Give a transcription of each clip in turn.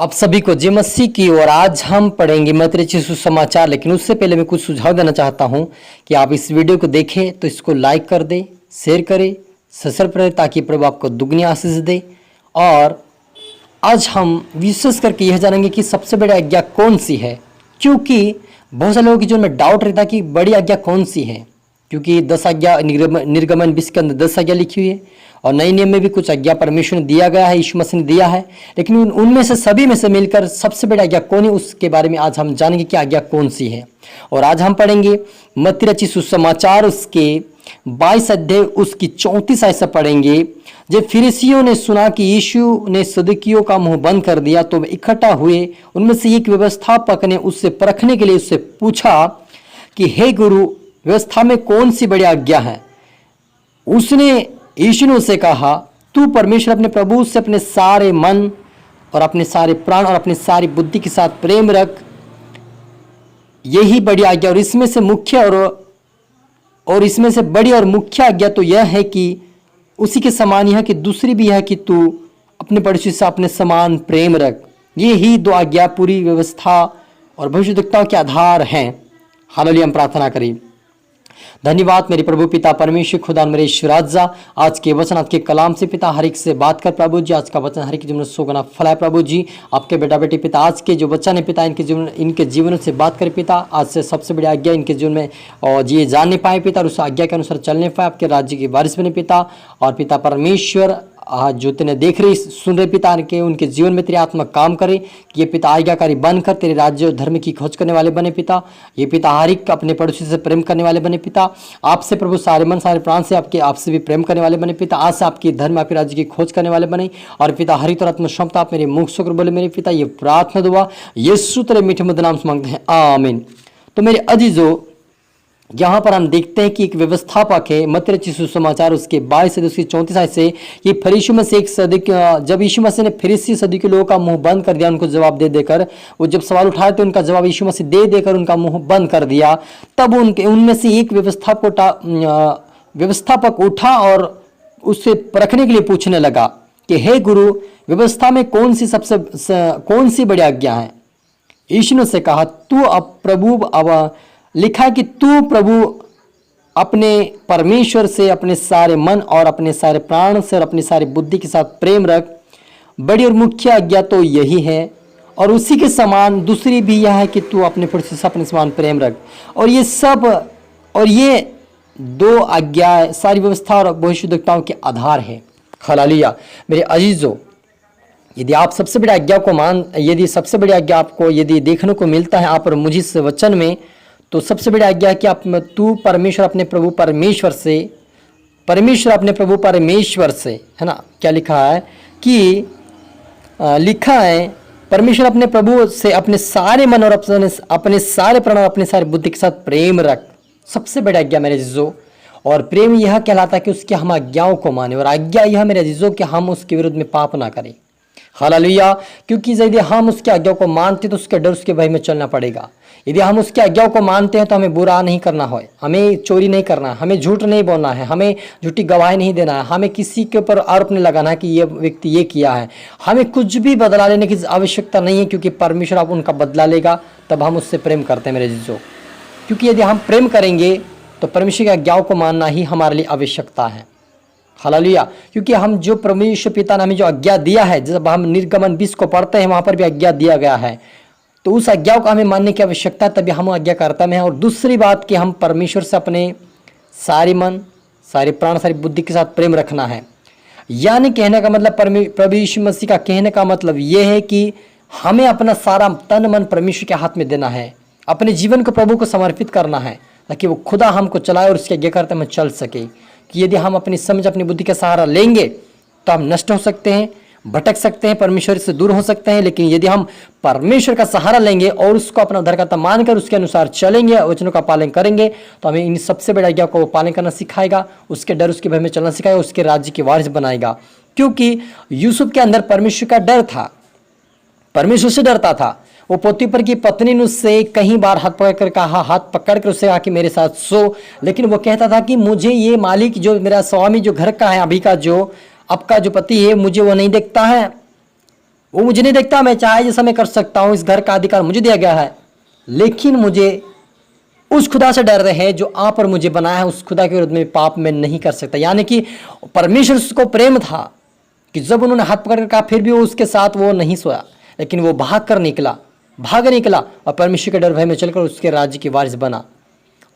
आप सभी को जय मसीह की। और आज हम पढ़ेंगे मत्ती रचित सुसमाचार। लेकिन उससे पहले मैं कुछ सुझाव देना चाहता हूं कि आप इस वीडियो को देखें तो इसको लाइक कर दें, शेयर करें, सब्सक्राइब करें ताकि प्रभु आपको दुगनी आशीष दे। और आज हम विशेष करके यह जानेंगे कि सबसे बड़ी आज्ञा कौन सी है, क्योंकि बहुत सारे लोगों की जो में डाउट रहता है कि बड़ी आज्ञा कौन सी है, क्योंकि 10 आज्ञा निर्गमन 20 के अंदर 10 आज्ञा लिखी हुई है और नए नियम में भी कुछ आज्ञा परमेश्वर ने दिया गया है, यीशु मसीह ने दिया है। लेकिन उनमें से सभी में से मिलकर सबसे बड़ी आज्ञा कौन है, उसके बारे में आज हम जानेंगे कि आज्ञा कौन सी है। और आज हम पढ़ेंगे मत्ती रचित सुसमाचार उसके 22 अध्याय उसकी 34 आयत से पढ़ेंगे। जब फरीसियों ने सुना कि यीशु ने सदूकियों का मुंह बंद कर दिया तो वे इकट्ठा हुए। उनमें से एक व्यवस्थापक ने उससे परखने के लिए उससे पूछा कि हे गुरु, व्यवस्था में कौन सी बड़ी आज्ञा है? यीशु ने उससे कहा, तू परमेश्वर अपने प्रभु से अपने सारे मन और अपने सारे प्राण और अपनी सारी बुद्धि के साथ प्रेम रख, यही बड़ी आज्ञा। और इसमें से मुख्य और इसमें से बड़ी और मुख्य आज्ञा तो यह है कि उसी के समान यह कि दूसरी भी है कि तू अपने पड़ोसी से अपने समान प्रेम रख। ये ही दो आज्ञा पूरी व्यवस्था और भविष्यद्वक्ताओं के आधार हैं। हालेलुया। हम प्रार्थना करें। धन्यवाद मेरे प्रभु पिता परमेश्वर खुदा मेरे ईश्वराजा, आज के वचन आपके कलाम से पिता हर एक से बात कर प्रभु जी। आज का वचन हर एक जीवन में 100 गुना फलाए प्रभु जी। आपके बेटा बेटी पिता आज के जो वचन है पिता इनके जीवन से बात करें पिता। आज से सबसे बड़ी आज्ञा इनके जीवन में और ये जानने पाए पिता और उस आज्ञा के अनुसार चलने पाए, आपके राज्य के वारिस बने पिता। और पिता परमेश्वर आज जो तेने देख रहे सुन रहे पिता के उनके जीवन में तेरी आत्मा काम करे कि ये पिता आज्ञाकारी बनकर तेरे राज्य और धर्म की खोज करने वाले बने पिता। ये पिता हर एक अपने पड़ोसी से प्रेम करने वाले बने पिता। आपसे प्रभु सारे मन सारे प्राण से आपसे भी प्रेम करने वाले बने पिता। आज से आपकी धर्म आपके राज्य की खोज करने वाले बने। और पिता हर एक आत्मा क्षमता आप मेरे मुख से बोले मेरे पिता। ये प्रार्थना दुआ यीशु तेरे मीठे मधुर नाम से मांगते हैं, आमीन। तो मेरे अजीजों, यहाँ पर हम देखते हैं कि एक व्यवस्थापक है। मत्ती रचित सुसमाचार उसके 22 से उसकी 34 आयत से ये फरीसियों में से एक जब यीशु मसीह ने फरीसी सदूकी लोगों का मुंह बंद कर दिया, उनको जवाब दे देकर, वो जब सवाल उठाए तो उनका जवाब यीशु मसीह दे देकर उनका मुंह बंद कर दिया। तब उनमें से एक व्यवस्थापक उठा और उससे परखने के लिए पूछने लगा कि हे गुरु, व्यवस्था में कौन सी बड़ी आज्ञा है? यीशु ने उससे कहा, तू अब प्रभु लिखा है कि तू प्रभु अपने परमेश्वर से अपने सारे मन और अपने सारे प्राण से और अपनी सारी बुद्धि के साथ प्रेम रख। बड़ी और मुख्य आज्ञा तो यही है और उसी के समान दूसरी भी यह है कि तू अपने पड़ोसी से अपने समान प्रेम रख। और ये दो आज्ञा सारी व्यवस्था और भविष्यद्वक्ताओं के आधार है। हालेलुया। मेरे अजीजों, यदि सबसे बड़ी आज्ञा आपको यदि देखने को मिलता है आप और मुझे इस वचन में, तो सबसे बड़ी आज्ञा है कि तू परमेश्वर अपने प्रभु परमेश्वर से, है ना, क्या लिखा है कि परमेश्वर अपने प्रभु से अपने सारे मन और अपने सारे प्राण और अपने सारे बुद्धि के साथ प्रेम रख। सबसे बड़ी आज्ञा मेरे अजीजों। और प्रेम यह कहलाता है कि उसकी हम आज्ञाओं को माने, और आज्ञा यह मेरे अजीजों कि हम उसके विरुद्ध में पाप ना करें। हालेलुया। क्योंकि यदि हम उसकी आज्ञाओं को मानते तो उसके डर उसके भय में चलना पड़ेगा। यदि हम उसकी आज्ञाओं को मानते हैं तो हमें बुरा नहीं करना है, हमें चोरी नहीं करना है, हमें झूठ नहीं बोलना है, हमें झूठी गवाही नहीं देना है, हमें किसी के ऊपर आरोप नहीं लगाना है कि ये व्यक्ति ये किया है। हमें कुछ भी बदला लेने की आवश्यकता नहीं है, क्योंकि परमेश्वर आप उनका बदला लेगा। तब हम उससे प्रेम करते हैं मेरे जीजो। क्योंकि यदि हम प्रेम करेंगे तो परमेश्वर की आज्ञाओं को मानना ही हमारे लिए आवश्यकता है। हालेलुया। क्योंकि हम जो परमेश्वर पिता ने हमें जो आज्ञा दिया है, जब हम निर्गमन 20 को पढ़ते हैं वहां पर भी आज्ञा दिया गया है, तो उस आज्ञाओं को हमें मानने की आवश्यकता है, तभी हम आज्ञाकर्ता में हैं। और दूसरी बात कि हम परमेश्वर से अपने सारे मन सारे प्राण सारी बुद्धि के साथ प्रेम रखना है। यानी कहने का मतलब प्रभु यीशु मसीह का कहने का मतलब यह है कि हमें अपना सारा तन मन परमेश्वर के हाथ में देना है, अपने जीवन को प्रभु को समर्पित करना है, ताकि वो खुदा हमको चलाए और उसके आज्ञाकर्ता में चल सके। कि यदि हम अपनी समझ अपनी बुद्धि का सहारा लेंगे तो हम नष्ट हो सकते हैं, भटक सकते हैं, परमेश्वर से दूर हो सकते हैं। लेकिन यदि हम परमेश्वर का सहारा लेंगे और उसको अपना उद्धारकर्ता मानकर उसके अनुसार चलेंगे, वचनों का पालन करेंगे, तो हमें इन सबसे बड़ी आज्ञा को पालन करना सिखाएगा, उसके डर उसके भय में चलना सिखाएगा, उसके राज्य के वारिस बनाएगा। क्योंकि यूसुफ के अंदर परमेश्वर का डर था, परमेश्वर से डरता था। वो पोतीफर की पत्नी ने उससे कई बार हाथ पकड़ कर उससे कहा कि मेरे साथ सो, लेकिन वो कहता था कि मुझे ये मालिक जो मेरा स्वामी जो घर का है अभी का जो आपका जो पति है मुझे वो नहीं देखता है, वो मुझे नहीं देखता, मैं चाहे जैसा मैं कर सकता हूँ, इस घर का अधिकार मुझे दिया गया है, लेकिन मुझे उस खुदा से डर रहे जो आप और मुझे बनाया है, उस खुदा के विरुद्ध में पाप में नहीं कर सकता। यानी कि परमेश्वर को प्रेम था कि जब उन्होंने हाथ पकड़ कर कहा, फिर भी वो उसके साथ वो नहीं सोया, लेकिन वो भाग निकला और परमेश्वर के डर भय में चलकर उसके राज्य की वारिस बना।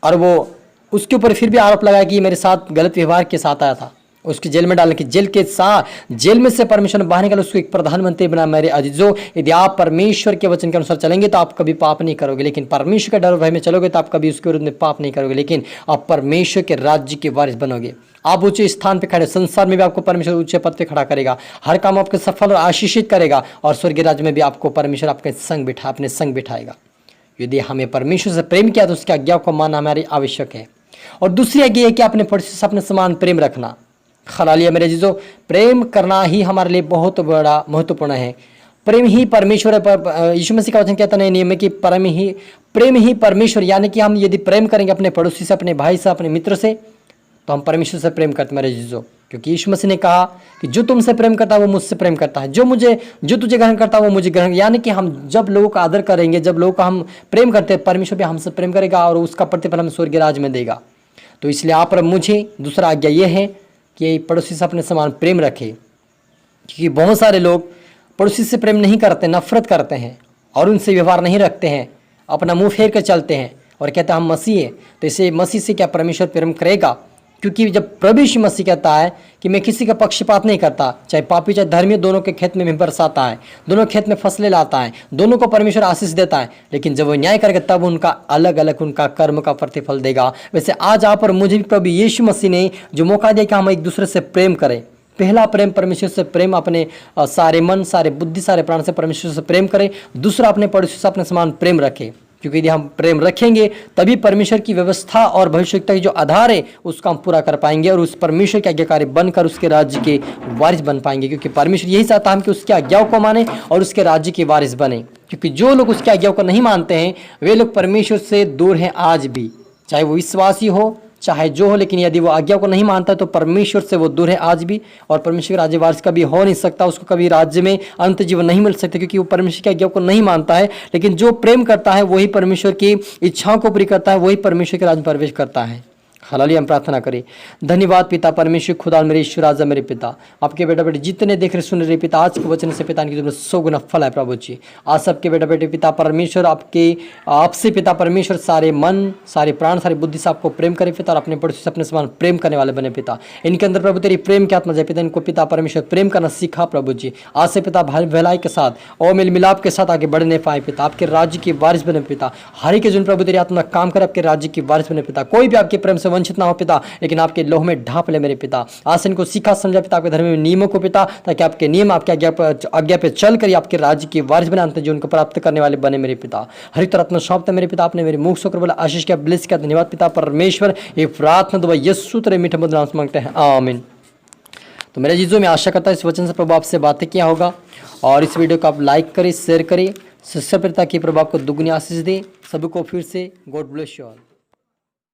और वो उसके ऊपर फिर भी आरोप लगाया कि मेरे साथ गलत व्यवहार के साथ आया था, उसकी जेल में डालने की जेल में से परमेश्वर ने बाहर निकाला, उसको एक प्रधानमंत्री बना। मेरे अजीजों, यदि आप परमेश्वर के वचन के अनुसार चलेंगे तो आप कभी पाप नहीं करोगे, लेकिन परमेश्वर के डर भय में चलोगे तो आप कभी उसके विरुद्ध में पाप नहीं करोगे, लेकिन आप परमेश्वर के राज्य के वारिस बनोगे। आप ऊंचे स्थान पे खड़े, संसार में भी आपको परमेश्वर ऊंचे पद पे खड़ा करेगा, हर काम आपको सफल और आशीषित करेगा, और स्वर्गीय राज्य में भी आपको परमेश्वर अपने संग बिठाएगा। यदि हमें परमेश्वर से प्रेम किया तो उसकी आज्ञा को मानना हमारी आवश्यक है। और दूसरी आज्ञा है कि अपने पड़ोसी से अपने समान प्रेम रखना। हालेलुया मेरे जीजो, प्रेम करना ही हमारे लिए बहुत बड़ा महत्वपूर्ण है। प्रेम ही परमेश्वर पर, यीशु मसीह का वचन कहता है नियम में कि प्रेम ही परमेश्वर, यानी कि हम यदि प्रेम करेंगे अपने पड़ोसी से, अपने भाई से, अपने मित्र से, तो हम परमेश्वर से प्रेम करते हैं मेरे जीजो। क्योंकि यीशु मसीह ने कहा कि जो तुमसे प्रेम करता है वो मुझसे प्रेम करता है, जो तुझे ग्रहण करता है वो मुझे ग्रहण। यानी कि हम जब लोगों का आदर करेंगे, जब लोगों का हम प्रेम करते हैं, परमेश्वर भी हमसे प्रेम करेगा और उसका प्रतिफल हम स्वर्गीय राज्य में देगा। तो इसलिए आप और मुझे दूसरा आज्ञा ये है कि पड़ोसी से अपने समान प्रेम रखें। क्योंकि बहुत सारे लोग पड़ोसी से प्रेम नहीं करते, नफरत करते हैं और उनसे व्यवहार नहीं रखते हैं, अपना मुंह फेर कर चलते हैं और कहते हैं हम मसीह हैं। तो इसे मसीह से क्या परमेश्वर प्रेम करेगा? क्योंकि जब प्रभु यीशु मसीह कहता है कि मैं किसी का पक्षपात नहीं करता, चाहे पापी चाहे धर्मी, दोनों के खेत में मैं बरसाता है, दोनों खेत में फसलें लाता है, दोनों को परमेश्वर आशीष देता है, लेकिन जब वो न्याय करेगा तब उनका अलग अलग उनका कर्म का प्रतिफल देगा। वैसे आज आप और मुझे भी प्रभु यीशु मसीह ने जो मौका दिया कि हम एक दूसरे से प्रेम करें। पहला प्रेम परमेश्वर से प्रेम, अपने सारे मन, सारे बुद्धि, सारे प्राण से परमेश्वर से प्रेम करें। दूसरा अपने पड़ोसी से अपने समान प्रेम रखें, क्योंकि यदि हम प्रेम रखेंगे तभी परमेश्वर की व्यवस्था और भविष्यता की जो आधार है उसको हम पूरा कर पाएंगे और उस परमेश्वर के आज्ञाकारी बनकर उसके राज्य के वारिस बन पाएंगे। क्योंकि परमेश्वर यही चाहता है कि उसकी आज्ञाओं को माने और उसके राज्य के वारिस बने। क्योंकि जो लोग उसकी आज्ञाओं को नहीं मानते हैं वे लोग परमेश्वर से दूर हैं आज भी, चाहे वो विश्वासी हो चाहे जो हो। लेकिन यदि वो आज्ञा को नहीं मानता तो परमेश्वर से वो दूर है आज भी, और परमेश्वर राज्य वारिस कभी हो नहीं सकता, उसको कभी राज्य में अंत जीवन नहीं मिल सकता, क्योंकि वो परमेश्वर की आज्ञा को नहीं मानता है। लेकिन जो प्रेम करता है वही परमेश्वर की इच्छाओं को पूरी करता है, वही परमेश्वर के राज्य में प्रवेश करता है। हालेलुया, हम प्रार्थना करें। धन्यवाद पिता परमेश्वर खुदा मेरे ईश्वर राजा मेरे पिता, आपके बेटा बेटे जितने देख रहे सुन रहे पिता, आज के वचन से पिता की तुमने 100 गुना फल है प्रभु जी। आज सबके बेटा बेटे पिता परमेश्वर आपसे पिता परमेश्वर सारे मन, सारे प्राण, सारी बुद्धि से आपको प्रेम करे पिता, और अपने पड़ोसी से अपने समान प्रेम करने वाले बने पिता। इनके अंदर प्रभु तेरी प्रेम की आत्मा जाए पिता, इनको पिता परमेश्वर प्रेम करना सीखा प्रभु जी। आज से पिता भलाई के साथ और मेल मिलाप के साथ आगे बढ़ने पाए पिता, आपके राज्य की वारिस बने पिता। हर एक जन प्रभु तेरी आत्मा काम करे, आपके राज्य की वारिस बने पिता। कोई भी आपके प्रेम से वंचित ना हो पिता, लेकिन आपके लोह में ढांप ले मेरे पिता। आज इनको सीखा समझा पिता आपके धर्म में नियमों को पिता, ताकि आपके नियम आपके आज्ञा पे चल कर आपके राज्य की वारिस बने, अंत जीवन को प्राप्त करने वाले बने मेरे पिता। हरि तरह आत्मा सौंपता मेरे पिता, आपने मेरे मुख से बोला आशीष किया, ब्लेस किया। धन्यवाद पिता परमेश्वर, ये प्रार्थना दुआ यीशु तेरे मीठे मधुर नाम से मांगते हैं, आमीन। तो मेरे जीजों, मैं आशा करता हूं इस वचन से प्रभु आपसे बातें किया होगा, और इस वीडियो को आप लाइक करें, शेयर करें, शिष्य पिता की प्रभु आपको दुगनी आशीष दे। सभी को फिर से गॉड ब्लेस यू ऑल।